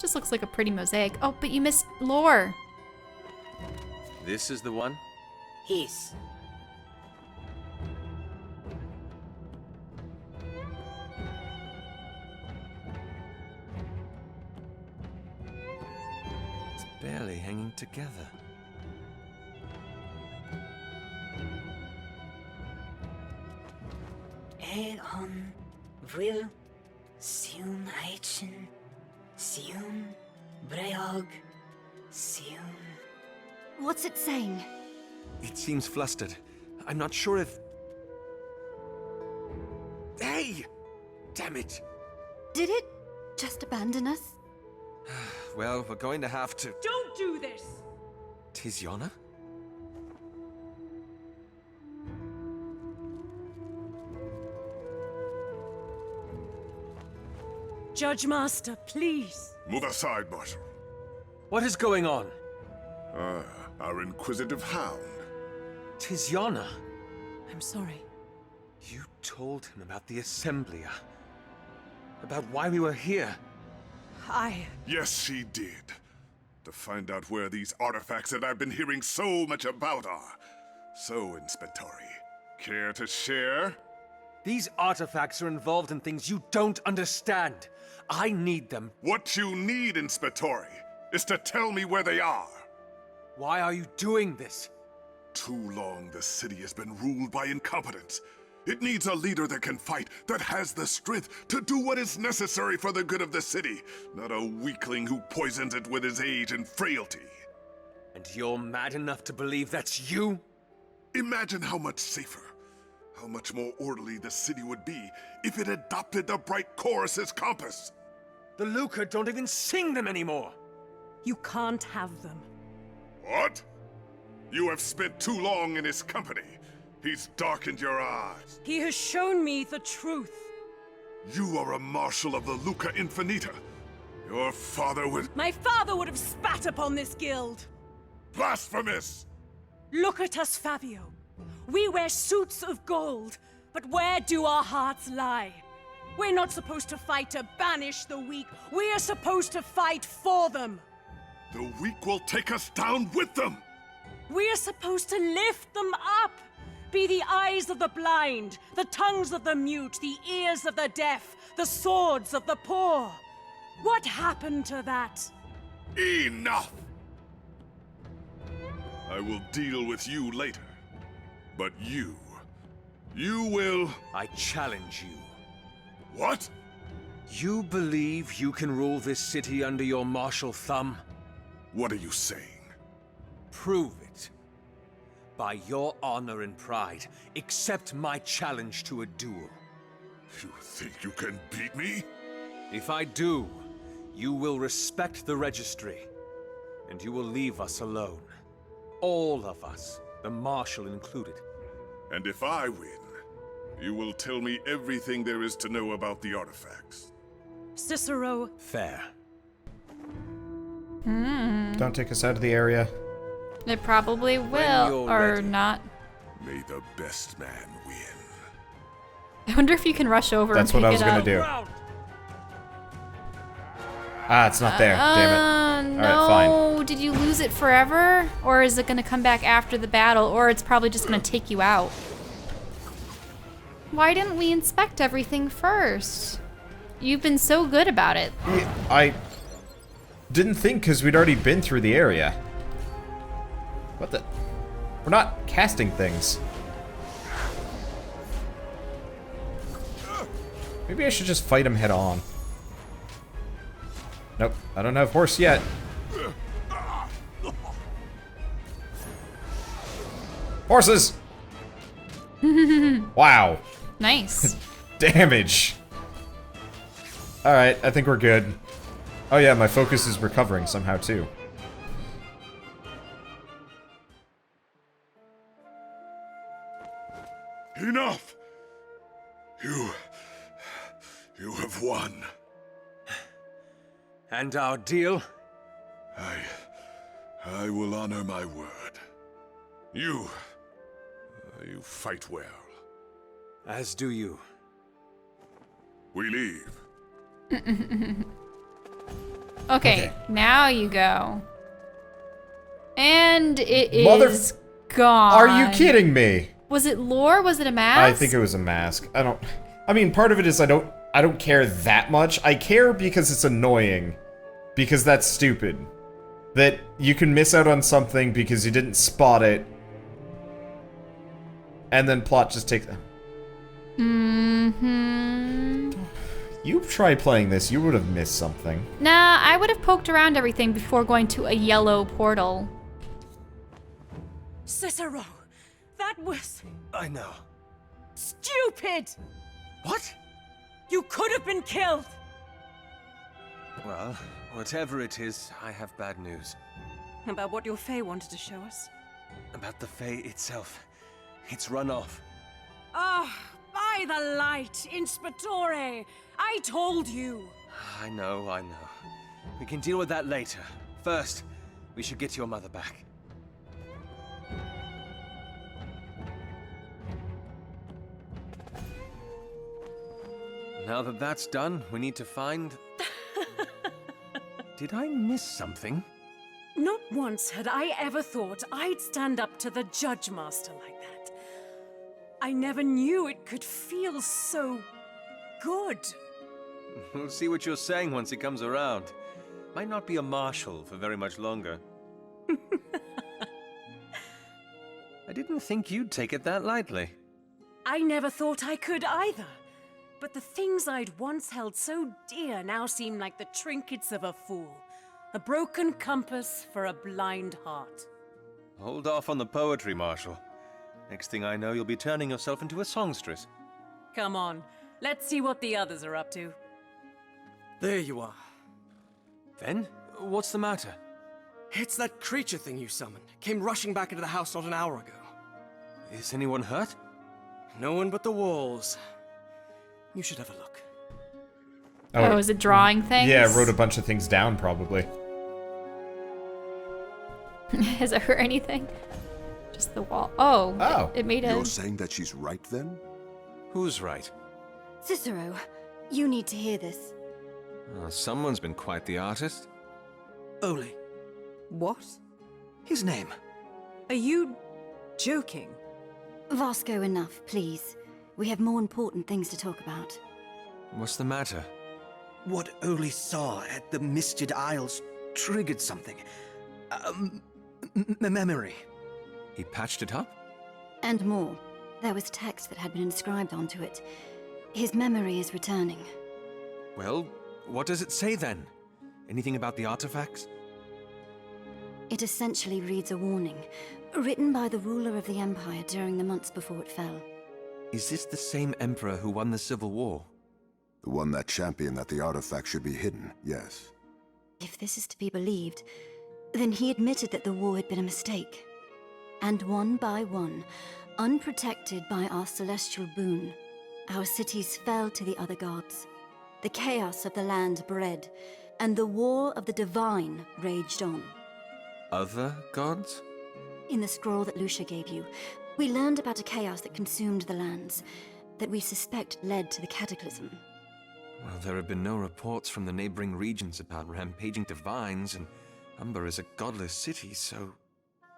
Just looks like a pretty mosaic. Oh, but you missed lore. This is the one? Yes. It's barely hanging together. On Vril, Siun Aitchen, Siun, Breog, Siun. What's it saying? It seems flustered. I'm not sure if... Hey! Damn it! Did it just abandon us? Well, we're going to have to... Don't do this! Tiziana? Judge Master, please. Move aside, Marshal. What is going on? Our inquisitive hound. Tiziana? I'm sorry. You told him about the Assemblia. About why we were here. Yes, she did. To find out where these artifacts that I've been hearing so much about are. So, Inspettori, care to share? These artifacts are involved in things you don't understand. I need them. What you need, Inspettori, is to tell me where they are. Why are you doing this? Too long the city has been ruled by incompetence. It needs a leader that can fight, that has the strength to do what is necessary for the good of the city, not a weakling who poisons it with his age and frailty. And you're mad enough to believe that's you? Imagine how much safer, how much more orderly the city would be if it adopted the Bright Chorus's compass. The Luca don't even sing them anymore. You can't have them. What? You have spent too long in his company. He's darkened your eyes. He has shown me the truth. You are a marshal of the Luca Infinita. Your father would... My father would have spat upon this guild. Blasphemous! Look at us, Fabio. We wear suits of gold, but where do our hearts lie? We're not supposed to fight to banish the weak. We are supposed to fight for them. The weak will take us down with them! We are supposed to lift them up. Be the eyes of the blind, the tongues of the mute, the ears of the deaf, the swords of the poor. What happened to that? Enough! I will deal with you later. But you will... I challenge you. What? You believe you can rule this city under your martial thumb? What are you saying? Prove it. By your honor and pride, accept my challenge to a duel. You think you can beat me? If I do, you will respect the registry, and you will leave us alone. All of us, the Marshal included. And if I win, you will tell me everything there is to know about the artifacts. Cicero. Fair. Don't take us out of the area. It probably will, or ready. not. May the best man win. I wonder if you can rush over That's and what pick I was it gonna up. do. Ah, it's not there. Damn it. No. Alright, fine. Did you lose it forever? Or is it gonna come back after the battle? Or it's probably just gonna take you out? Why didn't we inspect everything first? You've been so good about it. I didn't think because we'd already been through the area. What the? We're not casting things. Maybe I should just fight him head on. Nope, I don't have horse yet. Horses! Wow. Nice. Damage. Alright, I think we're good. Oh yeah, my focus is recovering somehow too. Enough! You have won. And our deal? I will honor my word. You fight well. As do you. We leave. Okay, now you go. And it Mother- is gone. Are you kidding me? Was it lore? Was it a mask? I think it was a mask. I mean, part of it is I don't care that much. I care because it's annoying. Because that's stupid. That you can miss out on something because you didn't spot it. And then plot just takes... Mm-hmm. You tried playing this, you would have missed something. Nah, I would have poked around everything before going to a yellow portal. Cicero, that was I know. stupid! What? You could have been killed! Well, whatever it is, I have bad news. About what your Fae wanted to show us. About the Fae itself. It's run off. Ah, by the light, Inspectore! I told you! I know. We can deal with that later. First, we should get your mother back. Now that that's done, we need to find... Did I miss something? Not once had I ever thought I'd stand up to the Judge Master like that. I never knew it could feel so... good. We'll see what you're saying once he comes around. Might not be a marshal for very much longer. I didn't think you'd take it that lightly. I never thought I could either. But the things I'd once held so dear now seem like the trinkets of a fool. A broken compass for a blind heart. Hold off on the poetry, Marshal. Next thing I know, you'll be turning yourself into a songstress. Come on, let's see what the others are up to. There you are. Ven? What's the matter? It's that creature thing you summoned. Came rushing back into the house not an hour ago. Is anyone hurt? No one but the walls. You should have a look. Oh, is it drawing things? Yeah, wrote a bunch of things down, probably. Has it hurt anything? Just the wall. Oh. Oh. It made a... You're saying that she's right then? Who's right? Cicero, you need to hear this. Someone's been quite the artist. Oli. What? His name. Are you joking? Vasco, enough, please. We have more important things to talk about. What's the matter? What Oli saw at the Misted Isles triggered something. Memory. He patched it up? And more. There was text that had been inscribed onto it. His memory is returning. Well, what does it say then? Anything about the artifacts? It essentially reads a warning, written by the ruler of the Empire during the months before it fell. Is this the same emperor who won the Civil War? The one that championed that the artifact should be hidden, yes. If this is to be believed, then he admitted that the war had been a mistake. And one by one, unprotected by our celestial boon, our cities fell to the other gods. The chaos of the land bred, and the war of the divine raged on. Other gods? In the scroll that Lucia gave you, we learned about a chaos that consumed the lands, that we suspect led to the cataclysm. Well, there have been no reports from the neighboring regions about rampaging divines, and Umber is a godless city, so...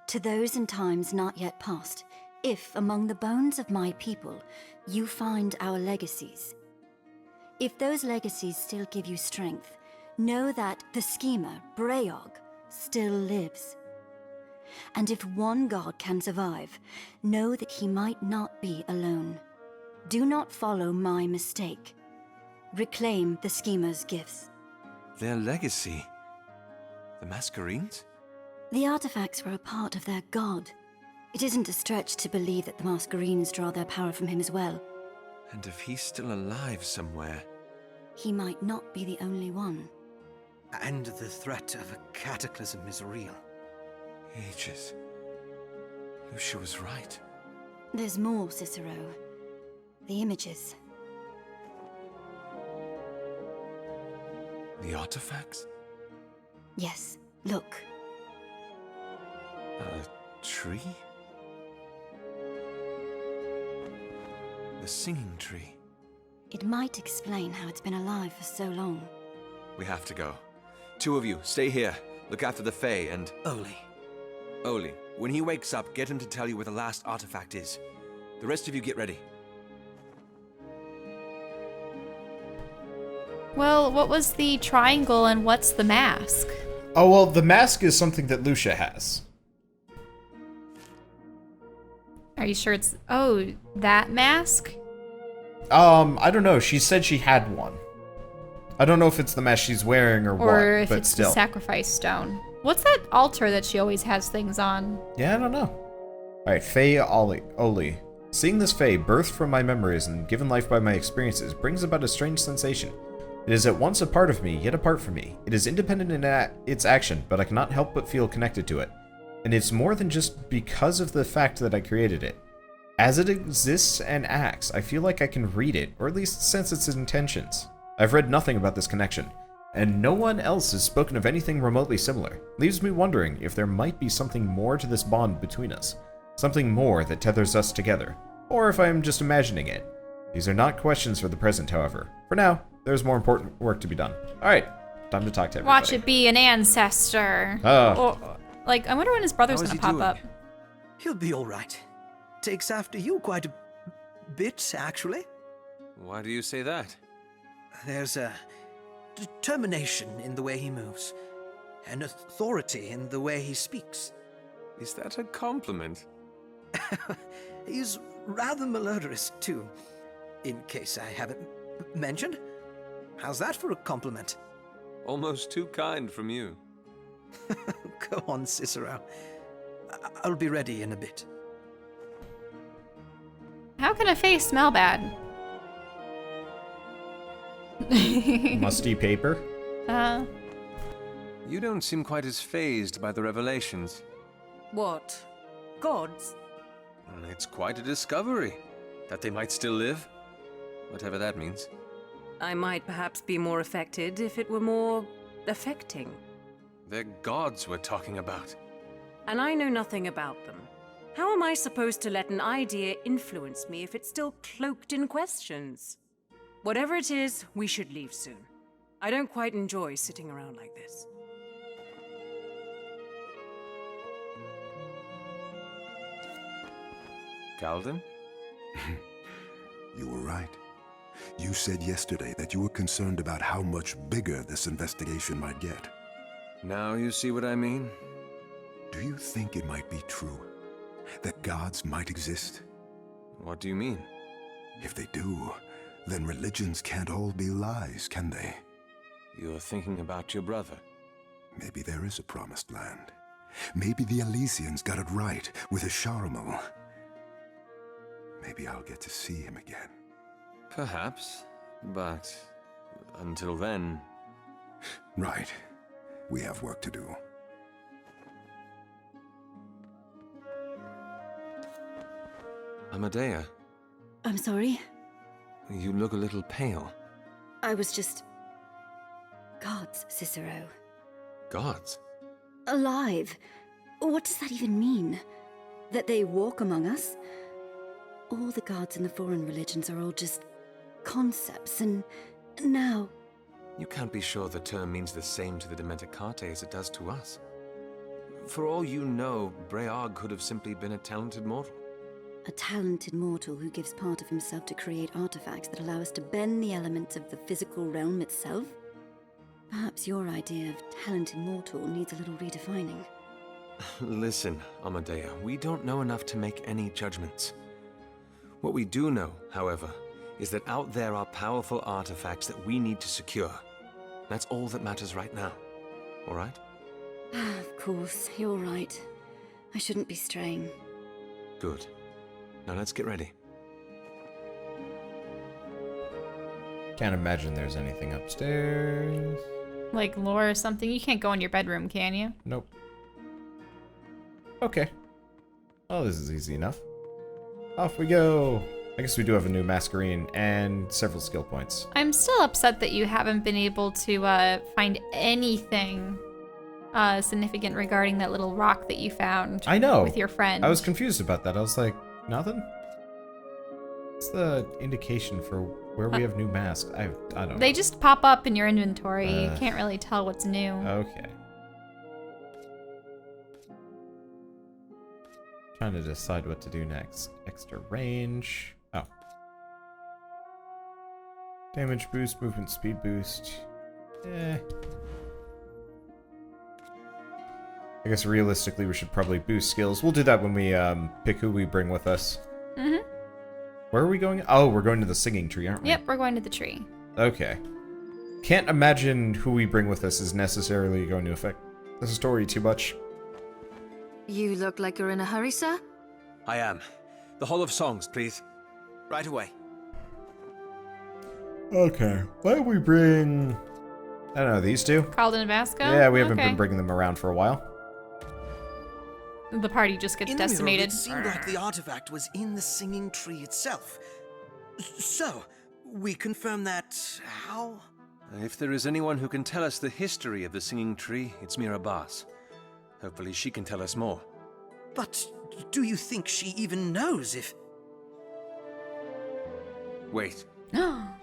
To those in times not yet past, if among the bones of my people you find our legacies, if those legacies still give you strength, know that the schemer, Breog, still lives. And if one god can survive, know that he might not be alone. Do not follow my mistake. Reclaim the schemer's gifts. Their legacy? The Mascherines? The artifacts were a part of their god. It isn't a stretch to believe that the Mascherines draw their power from him as well. And if he's still alive somewhere... He might not be the only one. And the threat of a cataclysm is real. Ages. Lucia was right. There's more, Cicero. The images. The artifacts? Yes, look. A tree? The singing tree. It might explain how it's been alive for so long. We have to go. Two of you, stay here. Look after the Fae and... Oli. Oli. When he wakes up, get him to tell you where the last artifact is. The rest of you get ready. Well, what was the triangle and what's the mask? Oh, well, the mask is something that Lucia has. Are you sure it's... Oh, that mask? I don't know. She said she had one. I don't know if it's the mask she's wearing or what, Or if but it's still. the sacrifice stone. What's that altar that she always has things on? Yeah, I don't know. Alright, Fae Oli. Seeing this Fae, birthed from my memories and given life by my experiences, brings about a strange sensation. It is at once a part of me, yet apart from me. It is independent in its action, but I cannot help but feel connected to it. And it's more than just because of the fact that I created it. As it exists and acts, I feel like I can read it, or at least sense its intentions. I've read nothing about this connection, and no one else has spoken of anything remotely similar. Leaves me wondering if there might be something more to this bond between us. Something more that tethers us together. Or if I am just imagining it. These are not questions for the present, however. For now, there's more important work to be done. Alright, time to talk to everybody. Watch it be an ancestor. Oh. Or, like, I wonder when his brother's How is gonna he pop doing? up. He'll be all right. Takes after you quite a bit, actually. Why do you say that? There's a determination in the way he moves, and authority in the way he speaks. Is that a compliment? He's rather malodorous, too, in case I haven't mentioned. How's that for a compliment? Almost too kind from you. Go on, Cicero. I'll be ready in a bit. How can a face smell bad? Musty paper? You don't seem quite as fazed by the revelations. What? Gods? It's quite a discovery. That they might still live. Whatever that means. I might perhaps be more affected if it were more affecting. They're gods we're talking about. And I know nothing about them. How am I supposed to let an idea influence me if it's still cloaked in questions? Whatever it is, we should leave soon. I don't quite enjoy sitting around like this. Galden? You were right. You said yesterday that you were concerned about how much bigger this investigation might get. Now you see what I mean? Do you think it might be true? That gods might exist? What do you mean? If they do, then religions can't all be lies, can they? You're thinking about your brother. Maybe there is a promised land. Maybe the Elysians got it right with a Sharamal. Maybe I'll get to see him again. Perhaps, but until then... Right. We have work to do. Amadea, I'm sorry. you look a little pale. I was just... Gods, Cicero. Gods? Alive. What does that even mean? That they walk among us? All the gods in the foreign religions are all just concepts, and now... You can't be sure the term means the same to the Dementicate as it does to us. For all you know, Breag could have simply been a talented mortal. A talented mortal who gives part of himself to create artifacts that allow us to bend the elements of the physical realm itself? Perhaps your idea of talented mortal needs a little redefining. Listen, Amadea, we don't know enough to make any judgments. What we do know, however, is that out there are powerful artifacts that we need to secure. That's all that matters right now. All right? Of course, you're right. I shouldn't be straying. Good. Now let's get ready. Can't imagine there's anything upstairs. Like lore or something? You can't go in your bedroom, can you? Nope. Okay. Oh, this is easy enough. Off we go. I guess we do have a new Mascherine and several skill points. I'm still upset that you haven't been able to find anything significant regarding that little rock that you found. I know. With your friend. I was confused about that. I was like, nothing? What's the indication for where we have new masks? I don't know. They just pop up in your inventory. You can't really tell what's new. Okay. Trying to decide what to do next. Extra range. Oh. Damage boost, movement speed boost. Eh. I guess realistically we should probably boost skills. We'll do that when we pick who we bring with us. Mm-hmm. Where are we going? Oh, we're going to the singing tree, aren't we? Yep, we're going to the tree. Okay. Can't imagine who we bring with us is necessarily going to affect the story too much. You look like you're in a hurry, sir? I am. The Hall of Songs, please. Right away. Okay. Why don't we bring... I don't know, these two? Carlton and Vasco? Yeah, we haven't been bringing them around for a while. The party just gets In the mirror, decimated. it seemed like the artifact was in the singing tree itself. So, we confirm that how? If there is anyone who can tell us the history of the singing tree, it's Mira Bass. Hopefully she can tell us more. But do you think she even knows if... Wait.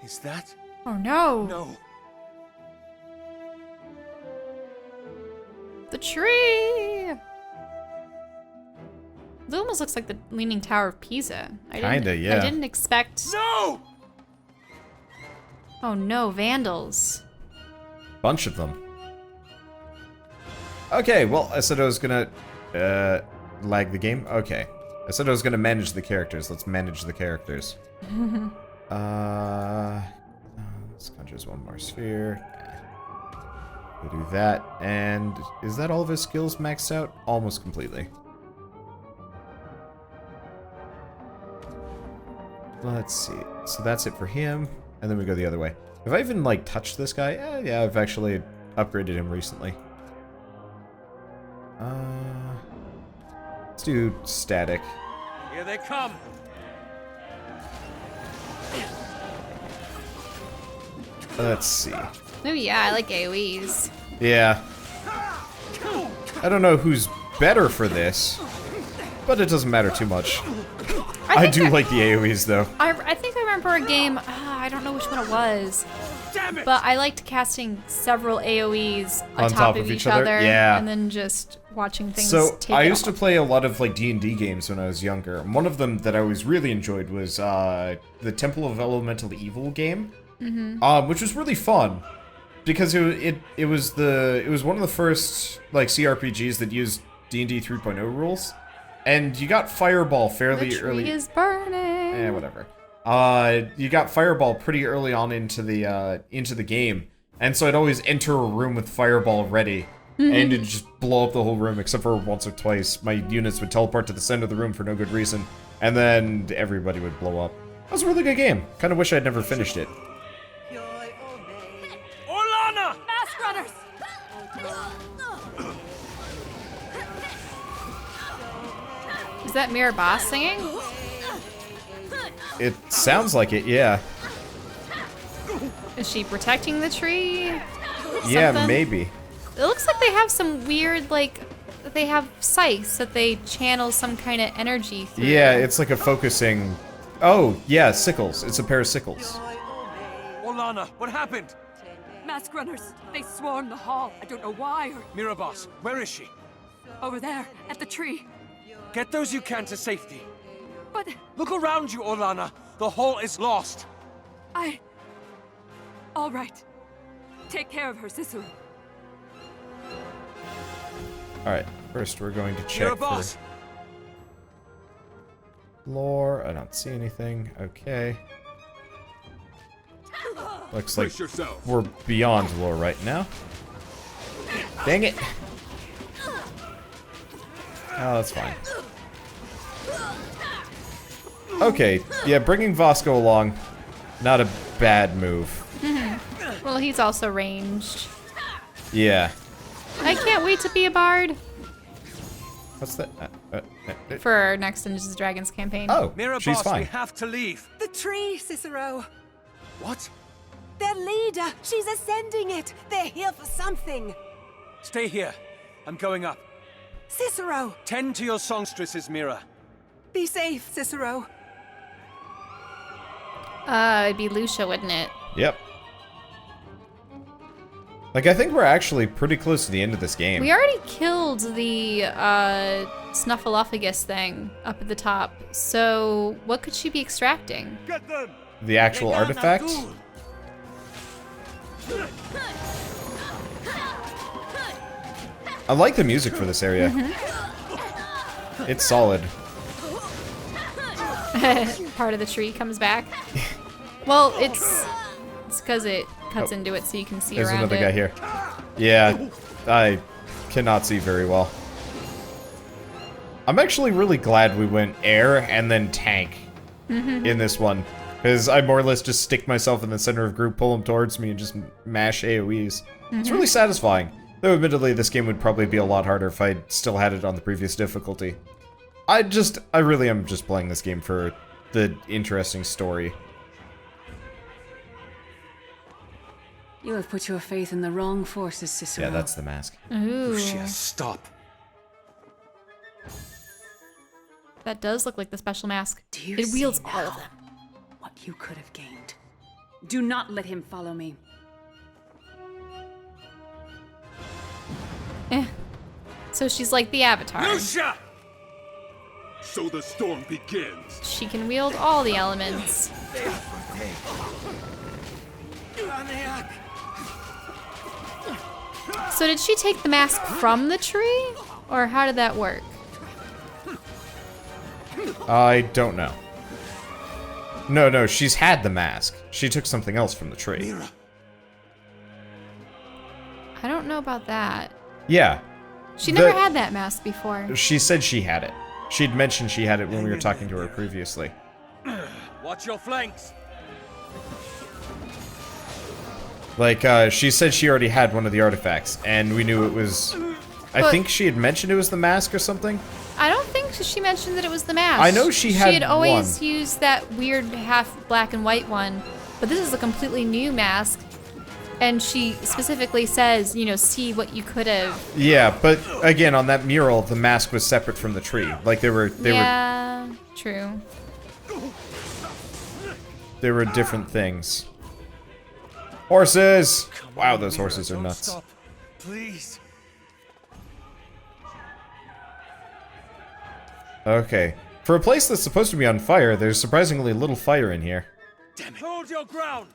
Is that? Oh no! No. The tree! It almost looks like the Leaning Tower of Pisa. Kinda, yeah. I didn't expect... No! Oh no, vandals. Bunch of them. Okay, well, I said I was gonna, lag the game? Okay. I said I was gonna manage the characters. Let's manage the characters. This conjures one more sphere. We'll do that, and is that all of his skills maxed out? Almost completely. Let's see. So that's it for him, and then we go the other way. Have I even, like, touched this guy? Yeah, I've actually upgraded him recently. Let's do static. Here they come! Let's see. Oh yeah, I like AoEs. Yeah. I don't know who's better for this, but it doesn't matter too much. I do like the AoEs, though. I think I remember a game, I don't know which one it was, but I liked casting several AoEs on top of each other, yeah. and then just watching things take I it used to off. play a lot of like D&D games when I was younger. And one of them that I always really enjoyed was the Temple of Elemental Evil game, which was really fun because it was one of the first like CRPGs that used D&D 3.0 rules, and you got Fireball fairly early. The tree is burning. Whatever. You got Fireball pretty early on into the game, and so I'd always enter a room with Fireball ready. And it'd just blow up the whole room, except for once or twice. My units would teleport to the center of the room for no good reason, and then everybody would blow up. That was a really good game. Kind of wish I'd never finished it. Orlana! Mask runners! Is that Mira Boss singing? It sounds like it, yeah. Is she protecting the tree? Yeah, Something? maybe. It looks like they have some weird, like, they have scythes that they channel some kind of energy through. Yeah, it's like a focusing... Oh, yeah, sickles. It's a pair of sickles. Orlana, what happened? Mask runners! They swarm the hall. I don't know why or... Mirabas, where is she? Over there, at the tree. Get those you can to safety. But Look around you, Orlana. The hall is lost. all right. Take care of her, Cicero. Alright, first we're going to check for Mirabas! lore. I don't see anything. Okay. Looks like we're beyond lore right now. Dang it! Oh, that's fine. Okay, yeah, bringing Vasco along, not a bad move. Well, he's also ranged. Yeah. I can't wait to be a bard What's that? for our next Dungeons & Dragons campaign. Oh, Mirabas, she's we fine. have to leave. The tree, Cicero. What? Their leader. She's ascending it. They're here for something. Stay here. I'm going up. Cicero, Tend to your songstresses, Mira. be safe, Cicero. It'd be Lucia, wouldn't it? Yep. Like, I think we're actually pretty close to the end of this game. We already killed the Snuffleupagus thing up at the top. So what could she be extracting? The actual artifact? I like the music for this area. It's solid. Part of the tree comes back. Well, it's because it cuts into it so you can see There's around another it. guy here. Yeah, I cannot see very well. I'm actually really glad we went air and then tank in this one. Because I more or less just stick myself in the center of group, pull them towards me, and just mash AoEs. It's really satisfying. Though admittedly, this game would probably be a lot harder if I still had it on the previous difficulty. I really am just playing this game for the interesting story. You have put your faith in the wrong forces, Cicero. Yeah, that's the mask. Ooh. Lucia, stop. That does look like the special mask. Do you It wields see all of now them. what you could have gained? Do not let him follow me. So she's like the Avatar. Lucia! So the storm begins. She can wield all the elements. So did she take the mask from the tree? Or how did that work? I don't know. No, she's had the mask. She took something else from the tree. I don't know about that. Yeah. She never had that mask before. She said she had it. She'd mentioned she had it when we were talking to her previously. Watch your flanks. Like, she said she already had one of the artifacts, and we knew it was... I think she had mentioned it was the mask or something? I don't think she mentioned that it was the mask. I know she had She had always one. used that weird half black and white one, but this is a completely new mask. And she specifically says, you know, see what you could have. Yeah, but again, on that mural, the mask was separate from the tree. Like, they were true. They were different things. Horses! Wow, those horses are nuts. Stop, please. Okay. For a place that's supposed to be on fire, there's surprisingly little fire in here. Damn it. Hold your ground.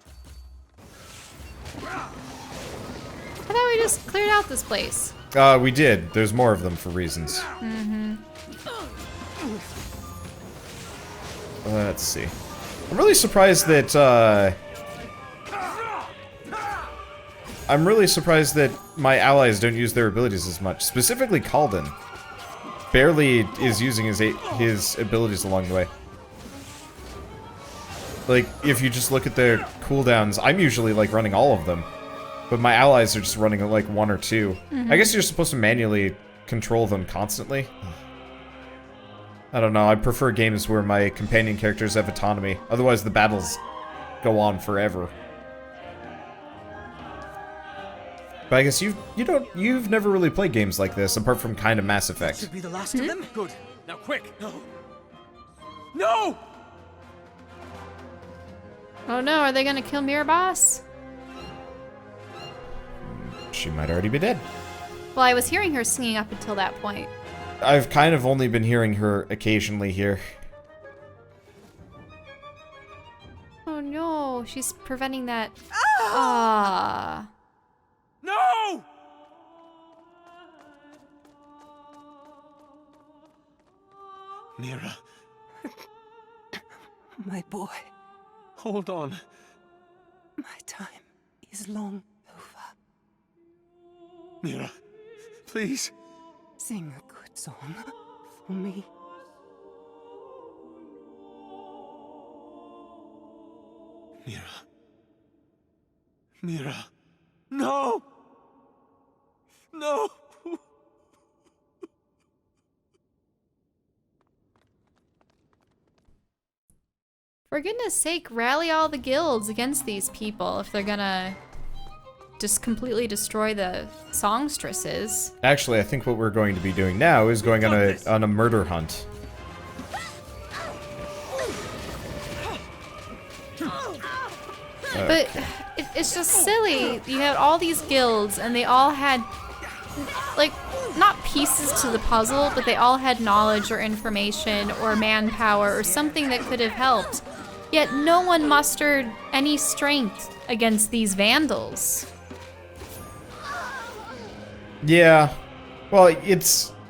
I thought we just cleared out this place. We did. There's more of them for reasons. Let's see. I'm really surprised that, my allies don't use their abilities as much. Specifically, Calden. Barely is using his abilities along the way. Like, if you just look at their cooldowns, I'm usually, like, running all of them. But my allies are just running, like, one or two. I guess you're supposed to manually control them constantly. I don't know, I prefer games where my companion characters have autonomy. Otherwise, the battles go on forever. But I guess you've never really played games like this, apart from kind of Mass Effect. Should be the last of them. Good. Now quick. No. No! Oh no, are they gonna kill Miraboss? She might already be dead. Well, I was hearing her singing up until that point. I've kind of only been hearing her occasionally here. Oh no, she's preventing that. Ah. No! Mira, My boy, Hold on. my time is long over. Mira, please. Sing a good song for me. Mira. Mira. No! No! For goodness sake, rally all the guilds against these people if they're gonna just completely destroy the songstresses. Actually, I think what we're going to be doing now is going on a murder hunt. But it's just silly. You had all these guilds, and they all had, like, not pieces to the puzzle, but they all had knowledge or information or manpower or something that could have helped. Yet no one mustered any strength against these vandals. Yeah. Well,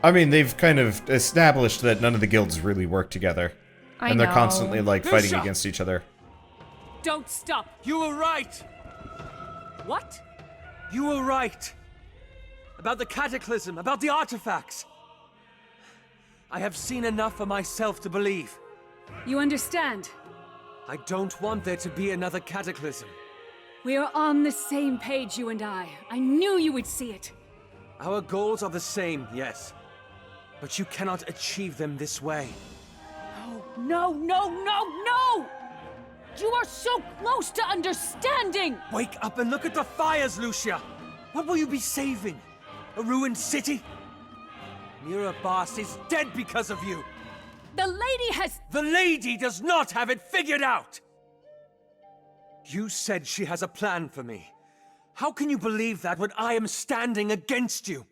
I mean, they've kind of established that none of the guilds really work together. And they're constantly, like, fighting against each other. Don't stop. You were right! What? You were right! About the cataclysm, about the artifacts! I have seen enough for myself to believe. You understand? I don't want there to be another cataclysm. We are on the same page, you and I. I knew you would see it. Our goals are the same, yes. But you cannot achieve them this way. No, no, no, no! You are so close to understanding! Wake up and look at the fires, Lucia! What will you be saving? A ruined city? Mirabas is dead because of you! The lady has... The lady does not have it figured out! You said she has a plan for me. How can you believe that when I am standing against you?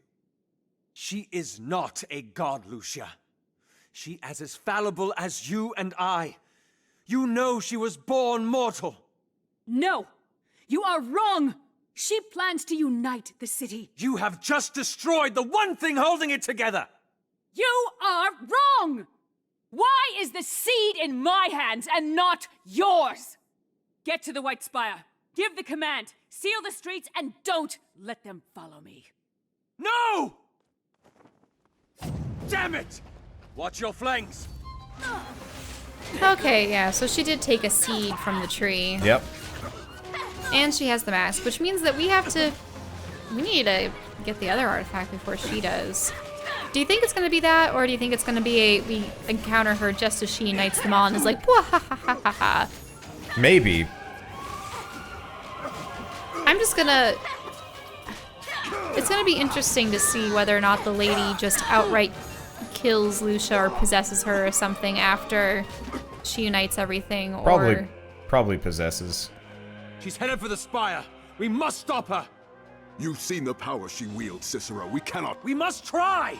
She is not a god, Lucia. She is as fallible as you and I. You know she was born mortal. No! You are wrong! She plans to unite the city. You have just destroyed the one thing holding it together! You are wrong! Why is the seed in my hands and not yours? Get to the White Spire. Give the command. Seal the streets and don't let them follow me. No! Damn it! Watch your flanks! Okay, yeah, so she did take a seed from the tree. Yep. And she has the mask, which means that we need to get the other artifact before she does. Do you think it's going to be that, or do you think it's going to be we encounter her just as she unites them all and is like, "Wah-ha-ha-ha-ha"? Maybe. I'm just gonna... It's gonna be interesting to see whether or not the lady just outright kills Lucia or possesses her or something after she unites everything, or... Probably possesses. She's headed for the spire. We must stop her. You've seen the power she wields, Cicero. We cannot... We must try!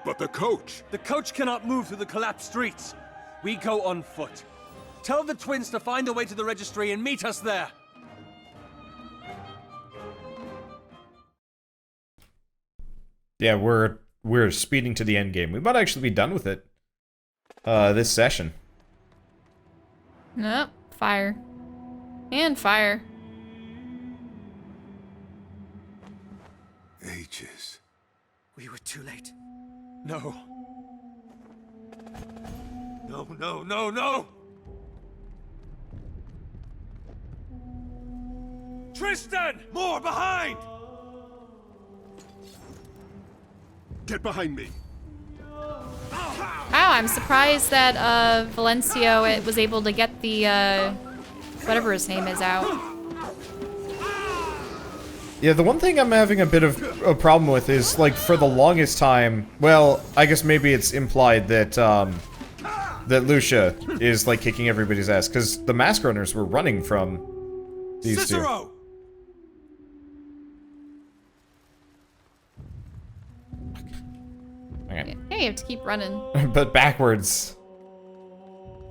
But the coach... The coach cannot move through the collapsed streets. We go on foot. Tell the twins to find a way to the registry and meet us there. Yeah, we're speeding to the end game. We might actually be done with it. This session. Nope. Fire. And fire. Ages. We were too late. No. No, no, no, no! Tristan! More behind! Get behind me. Wow, I'm surprised that Valencio was able to get the whatever his name is out. Yeah, the one thing I'm having a bit of a problem with is, like, for the longest time, well, I guess maybe it's implied that, that Lucia is, like, kicking everybody's ass, because the mask runners were running from these Cicero! two. Okay. Yeah, you have to keep running. But backwards.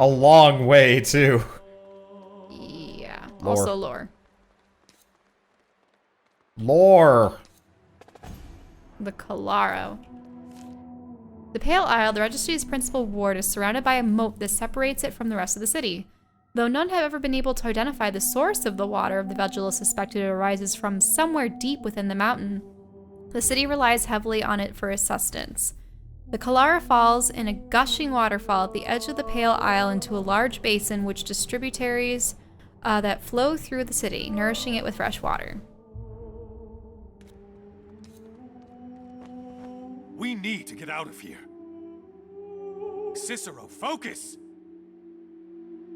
A long way, too. Yeah. Lore. Also lore. Lore! The Calaro. The Pale Isle, the Registry's principal ward, is surrounded by a moat that separates it from the rest of the city. Though none have ever been able to identify the source of the water, the Vigil suspected it arises from somewhere deep within the mountain. The city relies heavily on it for its sustenance. The Calara falls in a gushing waterfall at the edge of the Pale Isle into a large basin which distributaries that flow through the city, nourishing it with fresh water. We need to get out of here. Cicero, focus!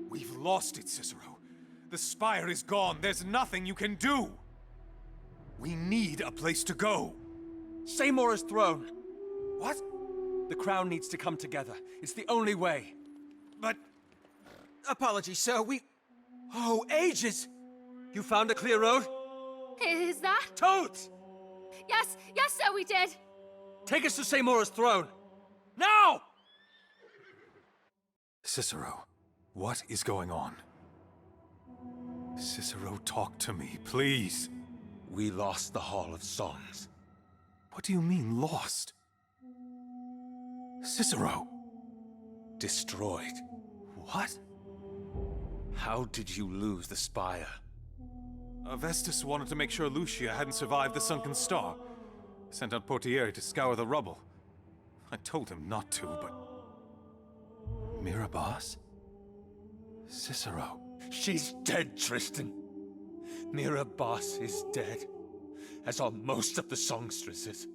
We've lost it, Cicero. The spire is gone. There's nothing you can do. We need a place to go. Seymour's throne. What? The crown needs to come together. It's the only way. But... Apologies, sir. Oh, ages! You found a clear road? Is that? Toads! Yes, sir, we did. Take us to Seymour's throne! Now! Cicero, what is going on? Cicero, talk to me, please. We lost the Hall of Songs. What do you mean, lost? Cicero! Destroyed. What? How did you lose the spire? Avestus wanted to make sure Lucia hadn't survived the sunken star. Sent out Portieri to scour the rubble. I told him not to, but... Mirabas? Cicero. She's dead, Tristan. Mirabas is dead, as are most of the songstresses.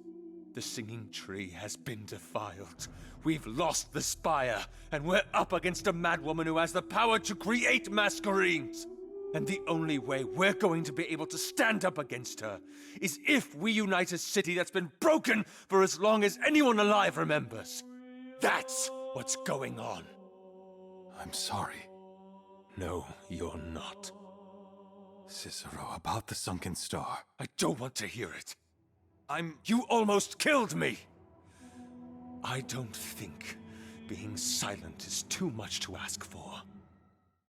The singing tree has been defiled. We've lost the spire, and we're up against a madwoman who has the power to create Mascherines. And the only way we're going to be able to stand up against her is if we unite a city that's been broken for as long as anyone alive remembers. That's what's going on. I'm sorry. No, you're not. Cicero, about the sunken star. I don't want to hear it. You almost killed me! I don't think being silent is too much to ask for.